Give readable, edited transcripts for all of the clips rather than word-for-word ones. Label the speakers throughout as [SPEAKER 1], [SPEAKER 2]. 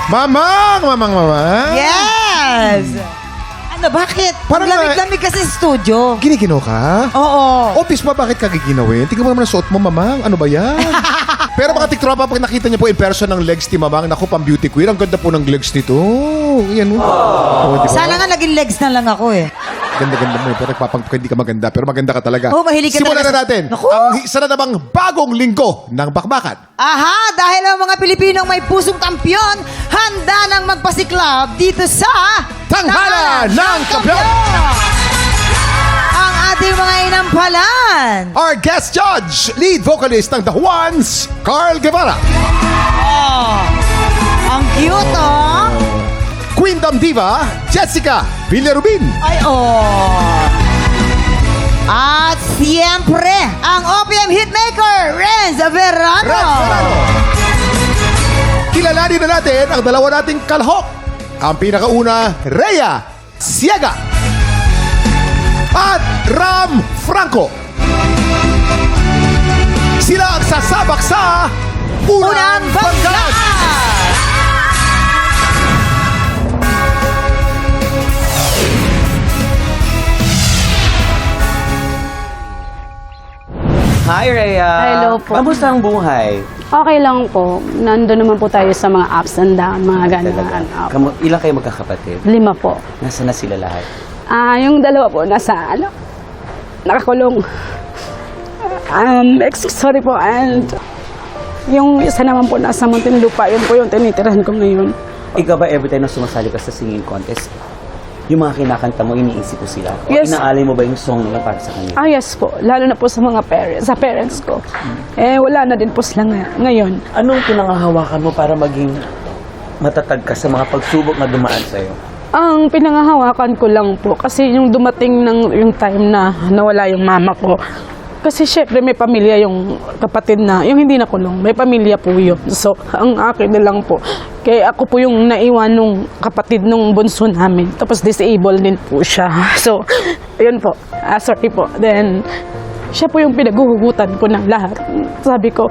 [SPEAKER 1] Mamang.
[SPEAKER 2] Yes! Ano, bakit?
[SPEAKER 1] Parang
[SPEAKER 2] lamig-lamig kasi sa studio.
[SPEAKER 1] Giniginaw ka?
[SPEAKER 2] Oo.
[SPEAKER 1] Office ba, bakit ka giginawin? Tingnan mo naman ang suot mo, Mamang. Ano ba yan? Pero mga tiktropa, pag nakita niyo po in person ng legs ni Mamang, naku, pang beauty queen. Ang ganda po ng legs nito. Yan. Oh, diba?
[SPEAKER 2] Sana nga naging legs na lang ako eh.
[SPEAKER 1] Ganda-ganda mo. Pero hindi ka maganda. Pero maganda ka talaga.
[SPEAKER 2] Oh, mahilig ka
[SPEAKER 1] Simulan
[SPEAKER 2] talaga
[SPEAKER 1] na natin.
[SPEAKER 2] Naku!
[SPEAKER 1] Ang isa na namang bagong linggo ng bakbakan.
[SPEAKER 2] Aha! Dahil ang mga Pilipinong may pusong kampyon, handa nang magpasiklab dito sa...
[SPEAKER 1] Tanghala ng Kampiyon!
[SPEAKER 2] Ang ating mga inampalan.
[SPEAKER 1] Our guest judge, lead vocalist ng The Juans, Carl Guevara.
[SPEAKER 2] Oh, ang cute, oh.
[SPEAKER 1] Queendom Diva, Jessica Villarubin.
[SPEAKER 2] Ay, oh. At siyempre, ang OPM hitmaker, Renz Verano.
[SPEAKER 1] Kilalanin na natin ang dalawa nating kalahok. Ang pinakauna, Rhea Siega at Ram Franco. Sila ang sasabak sa Unang Banggan.
[SPEAKER 3] Hi, Rhea!
[SPEAKER 4] Hello po.
[SPEAKER 3] Kamusta ang buhay?
[SPEAKER 4] Okay lang po. Nandun naman po tayo sa mga ups and down, mga
[SPEAKER 3] Talaga.
[SPEAKER 4] ganun.
[SPEAKER 3] Ilan kayo magkakapatid?
[SPEAKER 4] 5 po.
[SPEAKER 3] Nasaan na sila lahat?
[SPEAKER 4] Yung 2 po, nakakulong. Sorry po, and yung isa naman po nasa Muntinlupa, yun po yung tinitirahan ko ngayon.
[SPEAKER 3] Ikaw ba every time na sumasali ka sa singing contest, yung mga kinakanta mo, iniisip ko sila? O
[SPEAKER 4] Yes.
[SPEAKER 3] inaalay mo ba yung song nila para sa kanila?
[SPEAKER 4] Yes po, lalo na po sa mga parents ko. Wala na din po sila ngayon.
[SPEAKER 3] Anong pinangahawakan mo para maging matatag ka sa mga pagsubok na dumaan sa'yo?
[SPEAKER 4] Ang pinangahawakan ko lang po, kasi yung dumating yung time na nawala yung mama ko, kasi syempre may pamilya yung kapatid na, yung hindi nakulong, may pamilya po yun. So, ang akin na lang po, kaya ako po yung naiwan nung kapatid nung bunso namin. Tapos disabled din po siya. So, yun po. Sorry po. Then, siya po yung pinaghuhugutan ko ng lahat. Sabi ko,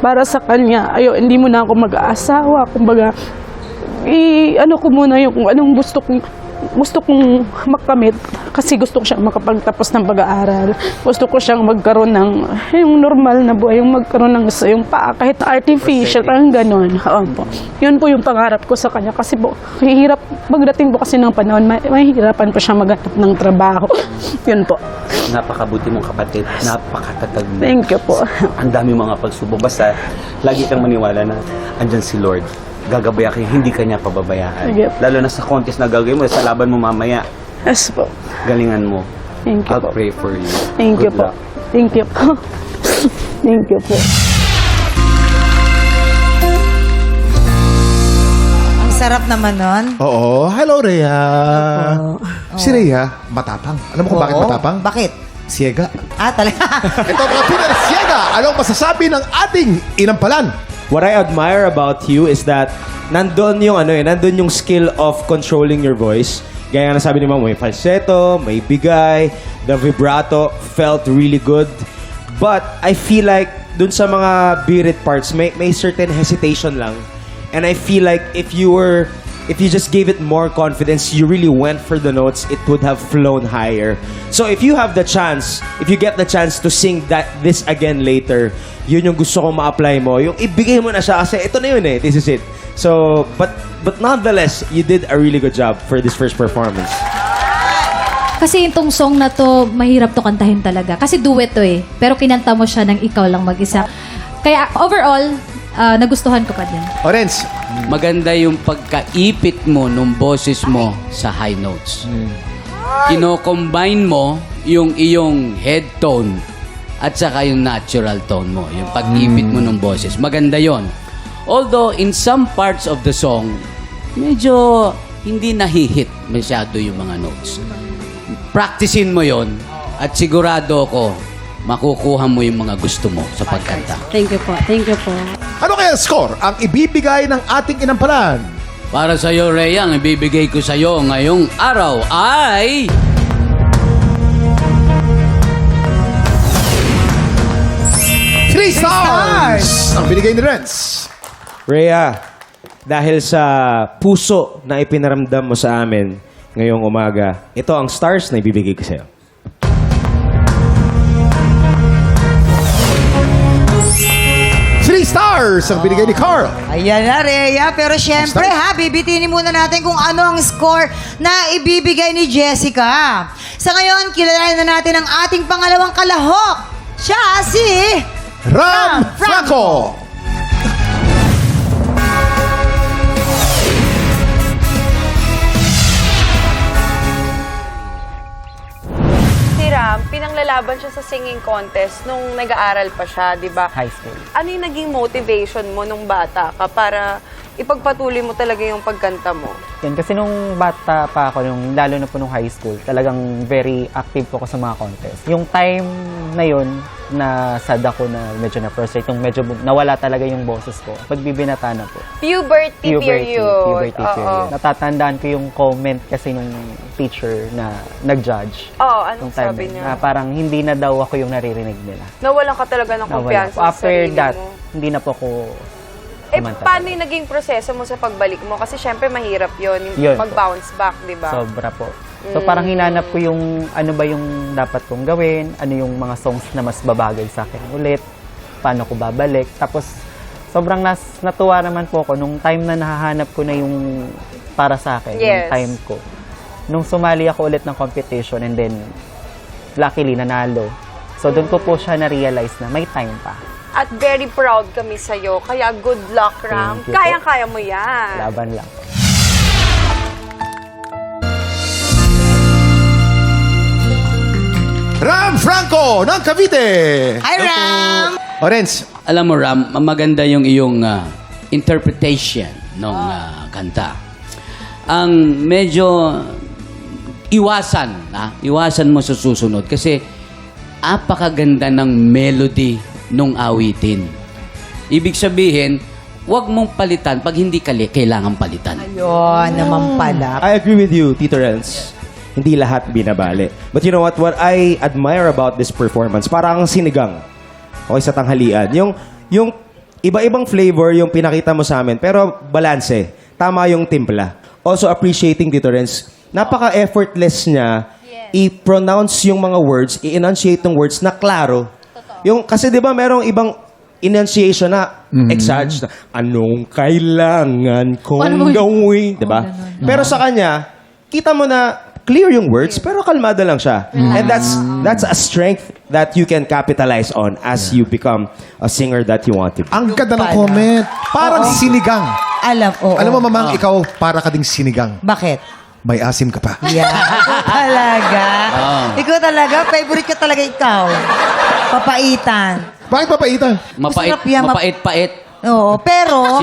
[SPEAKER 4] para sa kanya, hindi mo na ako mag-aasawa. Kumbaga, ano ko muna yung kung anong gusto kong makamit, kasi gusto ko siyang makapagtapos ng pag-aaral. Gusto ko siyang magkaroon ng yung normal na buhay, yung magkaroon ng yung paa, kahit artificial, parang ganon. Po. Yun po yung pangarap ko sa kanya, kasi po, mahirap, pagdating po kasi ng panahon, mahihirapan po siya maghanap ng trabaho. Yun po.
[SPEAKER 3] Napakabuti mong kapatid, napakatatag mo.
[SPEAKER 4] Thank you po.
[SPEAKER 3] Ang dami mga pagsubok. Basta, lagi kang maniwala na andyan si Lord. Gagabayan kayo, hindi ka niya pababayaan.
[SPEAKER 4] Yep.
[SPEAKER 3] Lalo na sa contest na gagawin mo, sa laban mo mamaya,
[SPEAKER 4] Yes po.
[SPEAKER 3] galingan mo.
[SPEAKER 4] Thank you
[SPEAKER 3] I'll
[SPEAKER 4] po.
[SPEAKER 3] pray for you.
[SPEAKER 4] Thank you
[SPEAKER 3] Good
[SPEAKER 4] po.
[SPEAKER 3] luck.
[SPEAKER 4] Thank you po. Thank you po.
[SPEAKER 2] Ang sarap naman nun.
[SPEAKER 1] Oo. Hello, Rhea. Si Rhea, matapang. Alam mo kung bakit
[SPEAKER 2] Oo.
[SPEAKER 1] matapang?
[SPEAKER 2] Bakit?
[SPEAKER 1] Siega.
[SPEAKER 2] Talaga.
[SPEAKER 1] Ito mga Peter Siega. Anong masasabi ng ating inampalan?
[SPEAKER 5] What I admire about you is that nandun yung skill of controlling your voice. Gaya nga nasabi ni Mama, may falsetto, may bigay, the vibrato felt really good. But I feel like dun sa mga birit parts, may certain hesitation lang. And I feel like if you just gave it more confidence, you really went for the notes, it would have flown higher. So if you get the chance to sing this again later, yun yung gusto kong ma-apply mo. Yung ibigay mo na siya kasi ito na yun eh. This is it. So, but nonetheless, you did a really good job for this first performance.
[SPEAKER 6] Kasi itong song na to, mahirap to kantahin talaga. Kasi duet to eh. Pero kinanta mo siya ng ikaw lang mag-isa. Kaya overall, nagustuhan ko pa din.
[SPEAKER 1] Orange.
[SPEAKER 7] Maganda yung pagkaipit mo nung boses mo sa high notes. Kino-combine mo yung iyong head tone at saka yung natural tone mo. Yung pag-ipit mo nung boses. Maganda yon. Although, in some parts of the song, medyo hindi nahihit masyado yung mga notes. Practicein mo yon at sigurado ako makukuha mo yung mga gusto mo sa pagkanta.
[SPEAKER 4] Thank you po. Thank you po.
[SPEAKER 1] Ano kaya score ang ibibigay ng ating inampalan?
[SPEAKER 7] Para sa iyo, Rhea, ang ibibigay ko sa iyo ngayong araw ay...
[SPEAKER 1] 3 stars! Ang binigay ni Renz.
[SPEAKER 5] Rhea, dahil sa puso na ipinaramdam mo sa amin ngayong umaga, ito ang stars na ibibigay ko sa'yo.
[SPEAKER 1] Three stars ang binigay ni Carl.
[SPEAKER 2] Ayan na, Rhea. Pero syempre, ha, bibitinin muna natin kung ano ang score na ibibigay ni Jessica. Sa ngayon, kilalanin na natin ang ating pangalawang kalahok. Siya si...
[SPEAKER 1] Ram Franco.
[SPEAKER 8] Si Ram, pinanglalaban siya sa singing contest nung nag-aaral pa siya, di ba?
[SPEAKER 9] High school.
[SPEAKER 8] Ano yung naging motivation mo nung bata ka para ipagpatuloy mo talaga yung pagkanta mo?
[SPEAKER 9] Yan, kasi nung bata pa ako, lalo na po nung high school, talagang very active po ako sa mga contest. Yung time na yun, na sad ako na medyo na-frustrate, yung medyo nawala talaga yung boses ko. Pagbibinata na po.
[SPEAKER 8] Puberty period.
[SPEAKER 9] Puberty
[SPEAKER 8] Oo.
[SPEAKER 9] period. Natatandaan ko yung comment kasi nung teacher na nag-judge.
[SPEAKER 8] Oo, anong
[SPEAKER 9] Nung time
[SPEAKER 8] sabi
[SPEAKER 9] na yun,
[SPEAKER 8] niya?
[SPEAKER 9] na parang hindi na daw ako yung naririnig nila.
[SPEAKER 8] Nawalan ka talaga ng
[SPEAKER 9] Nawala
[SPEAKER 8] kumpiyansa
[SPEAKER 9] po.
[SPEAKER 8] sa
[SPEAKER 9] After
[SPEAKER 8] sarili
[SPEAKER 9] that,
[SPEAKER 8] mo.
[SPEAKER 9] hindi na po ako kumanta.
[SPEAKER 8] Paano yung naging proseso mo sa pagbalik mo? Kasi syempre mahirap yun,
[SPEAKER 9] Yun po.
[SPEAKER 8] mag-bounce back, di ba?
[SPEAKER 9] Sobra po. So parang hinanap ko yung ano ba yung dapat kong gawin, ano yung mga songs na mas babagay sa akin ulit, paano ko babalik. Tapos sobrang natuwa naman po ako nung time na nahahanap ko na yung para sa akin,
[SPEAKER 8] Yes.
[SPEAKER 9] yung time ko. Nung sumali ako ulit ng competition and then luckily nanalo. So doon ko po siya na-realize na may time pa.
[SPEAKER 8] At very proud kami sa'yo. Kaya good luck, Ram.
[SPEAKER 9] Thank you po.
[SPEAKER 8] Kayang-kaya mo yan.
[SPEAKER 9] Laban lang.
[SPEAKER 1] Ram Franco ng Cavite.
[SPEAKER 2] Hi, Ram!
[SPEAKER 1] Orange.
[SPEAKER 7] Alam mo, Ram, maganda yung iyong interpretation ng kanta. Ang medyo iwasan mo sa susunod kasi apakaganda ng melody nung awitin. Ibig sabihin, huwag mong palitan pag hindi kailangan palitan.
[SPEAKER 2] Ayun, naman pala.
[SPEAKER 5] I agree with you, Tito Renz. Hindi lahat binabali. But you know what? What I admire about this performance, parang sinigang. Okay, sa tanghalian. Yung iba-ibang flavor yung pinakita mo sa amin, pero balanse. Tama yung timpla. Also appreciating, Tito Renz, napaka-effortless niya i-pronounce yung mga words, i-enunciate yung words na klaro. Yung, kasi di ba merong ibang enunciation na exage na, anong kailangan kong gawin? Di ba? Pero sa kanya, kita mo na clear yung words, pero kalmado lang siya. And that's a strength that you can capitalize on as you become a singer that you want to be.
[SPEAKER 1] Ang ganda ng comment. Parang sinigang.
[SPEAKER 2] Oo.
[SPEAKER 1] Alam mo, mamang, ikaw para ka ding sinigang.
[SPEAKER 2] Bakit?
[SPEAKER 1] May asim ka pa.
[SPEAKER 2] Yeah. Ikaw talaga. Ikaw talaga. Favorite ko talaga ikaw. Papaitan.
[SPEAKER 1] Bakit papaitan?
[SPEAKER 2] Masarap yan,
[SPEAKER 7] Mapait-pait.
[SPEAKER 2] Oo, pero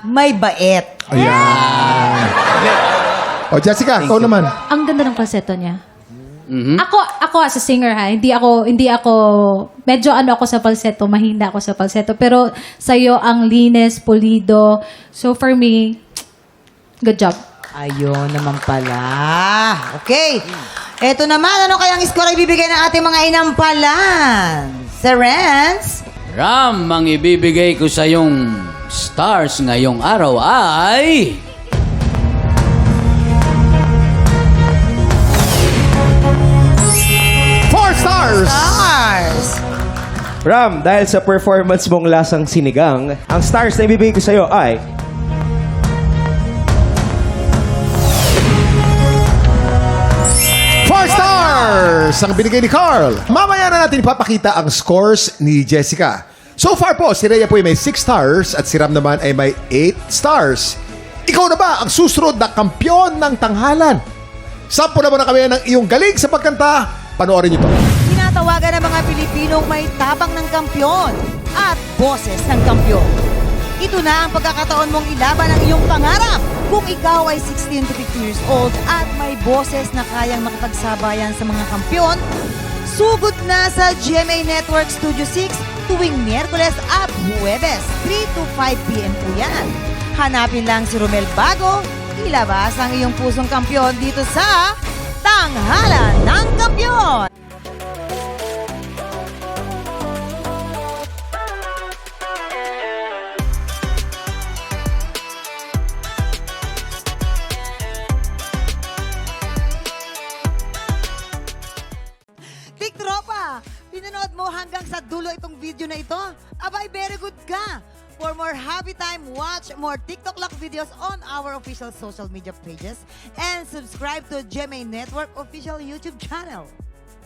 [SPEAKER 2] may bait.
[SPEAKER 1] Ayan. O, Jessica, ikaw naman.
[SPEAKER 6] Ang ganda ng falsetto niya. Ako as a singer ha, hindi ako medyo ako sa falsetto, mahina ako sa falsetto, pero sa'yo ang linis, pulido. So for me, good job.
[SPEAKER 2] Ayun naman pala. Okay. Eto naman, ano kayang score ibibigay ng ating mga inampalan? Sir Renz?
[SPEAKER 7] Ram, ang ibibigay ko sa yung stars ngayong araw ay...
[SPEAKER 2] Stars!
[SPEAKER 5] Ram, dahil sa performance mong lasang sinigang, ang stars na ibibigay ko sa'yo ay...
[SPEAKER 1] Stars ang binigay ni Carl. Mamaya na natin ipapakita ang scores ni Jessica. So far po, si Rhea po ay may 6 stars at si Ram naman ay may 8 stars. Ikaw na ba ang susunod na kampyon ng tanghalan? Sampo naman na kami ng iyong galing sa pagkanta. Panoorin niyo to.
[SPEAKER 2] Tinatawagan ng mga Pilipinong may tapang ng kampyon at boses ng kampyon. Ito na ang pagkakataon mong ilaban ang iyong pangarap kung ikaw ay 16 to 50 years old at may boses na kayang makipagsabayan sa mga kampyon. Sugod na sa GMA Network Studio 6 tuwing Miyerkules at Huwebes, 3 to 5 p.m. po yan. Hanapin lang si Romel Bago, ilabas ang iyong pusong kampyon dito sa Tanghalan ng Kampyon! pinanood mo hanggang sa dulo itong video na ito, abay, very good ka! For more happy time, watch more TikTok Lock videos on our official social media pages and subscribe to GMA Network official YouTube channel.